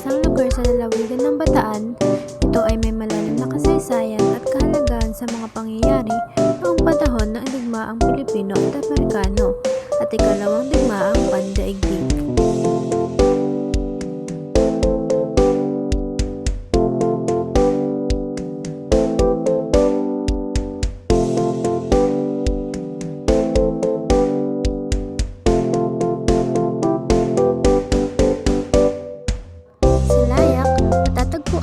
isang lugar sa lalawigan ng Bataan. Ito ay may malalim na kasaysayan at kahalagahan sa mga pangyayari noong panahon ng digmaang Pilipino at Amerikano at ikalawang digmaang pandaigdig.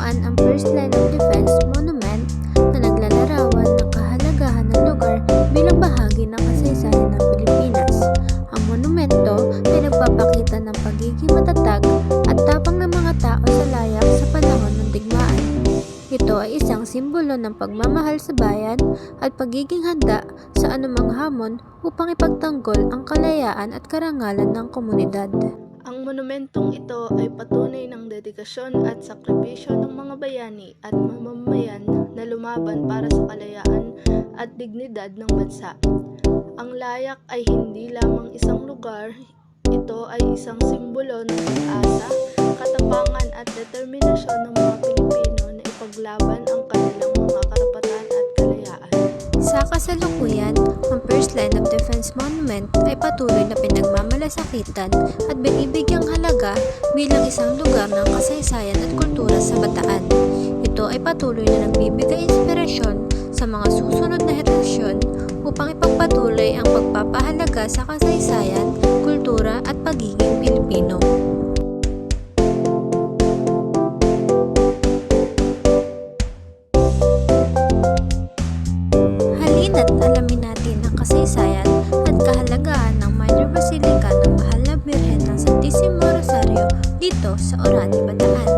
Ang First Line of Defense Monument na naglalarawan ng kahalagahan ng lugar bilang bahagi ng kasaysayan ng Pilipinas. Ang monumento ay nagpapakita ng pagiging matatag at tapang ng mga tao sa layak sa panahon ng digmaan. Ito ay isang simbolo ng pagmamahal sa bayan at pagiging handa sa anumang hamon upang ipagtanggol ang kalayaan at karangalan ng komunidad. Ang monumentong ito ay patunay ng dedikasyon at sakripisyo ng mga bayani at mamamayan na lumaban para sa kalayaan at dignidad ng bansa. Ang layak ay hindi lamang isang lugar, ito ay isang simbolo ng pag-asa, katapangan at determinasyon ng mga Pilipino na ipaglaban ang kanilang mga karapatan at kalayaan. Sa kasalukuyan, ang First Line of Defense Monument ay patuloy na pinagmamalasakitan at binibigyang halaga bilang isang lugar ng kasaysayan at kultura sa Bataan. Ito ay patuloy na nagbibigay inspirasyon sa mga susunod na henerasyon upang ipagpatuloy ang pagpapahalaga sa kasaysayan, kultura at pagiging Pilipino. Halina't alamin natin ang kasaysayan at kahalagahan ng Minor Basilica ng Mahal na Birhen ng Santissimo Rosario dito sa Orani, Bataan.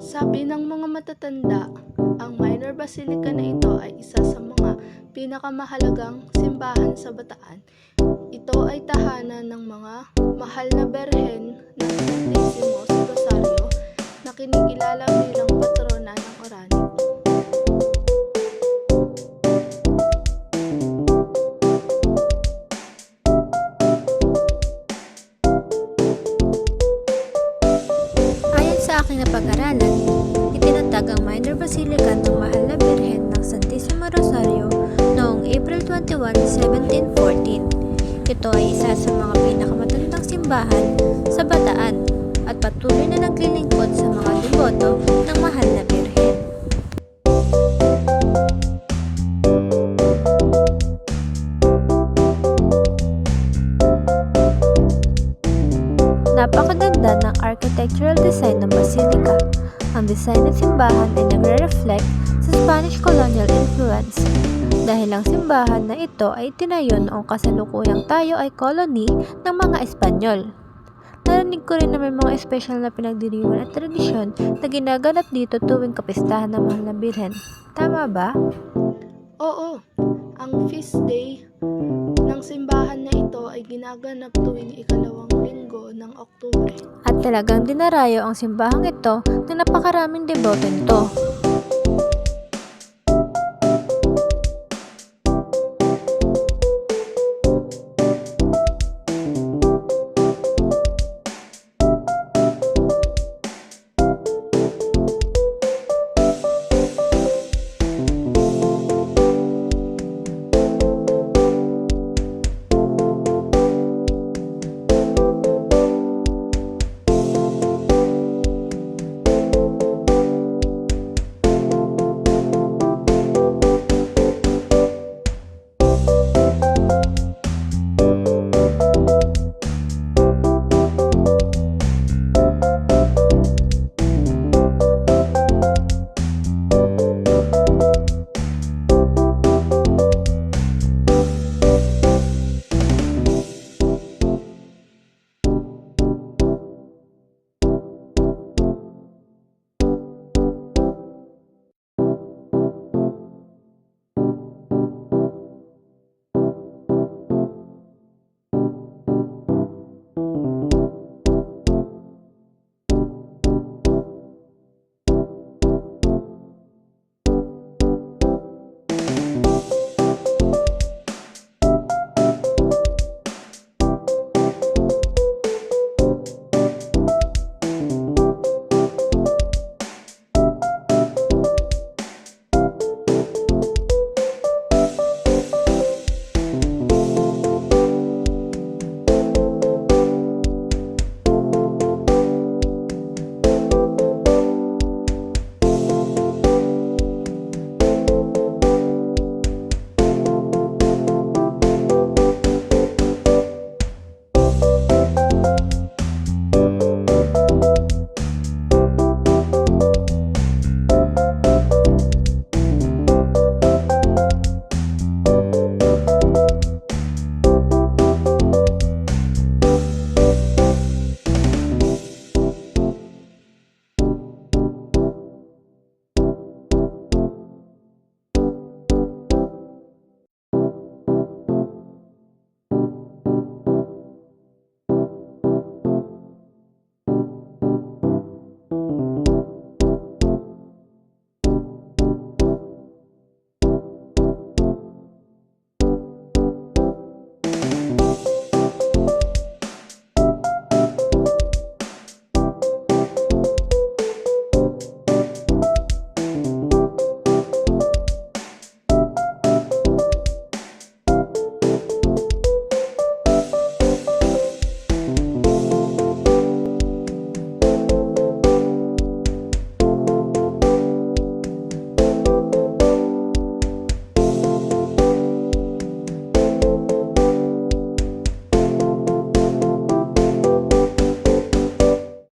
Sabi ng mga matatanda, ang Minor Basilica na ito ay isa sa mga pinakamahalagang simbahan sa Bataan. Ito ay tahanan ng mga mahal na berhen ng Santissimo Rosario na kinikilala bilang patrona ng Orani. Sa aking napag-aralan, itinatag ang Minor Basilica ng Mahal na Birhen ng Santissimo Rosario noong April 21, 1714. Ito ay isa sa mga pinakamatandang simbahan sa Bataan at patuloy na naglilingkod sa mga deboto ng Mahal na Birhen. Napakaganda ng architectural design ng basilika. Ang design ng simbahan ay nagre-reflect sa Spanish colonial influence. Dahil ang simbahan na ito ay tinayo noong kasalukuyang tayo ay colony ng mga Espanyol. Narinig ko rin na may mga espesyal na pinagdiriwang at tradisyon na ginaganap dito tuwing kapistahan ng Mahal na Birhen. Tama ba? Oo, ang feast day ng simbahan na ito ay ginaganap tuwing ikalawang linggo ng Oktubre. At talagang dinarayo ang simbahang ito ng napakaraming deboto nito.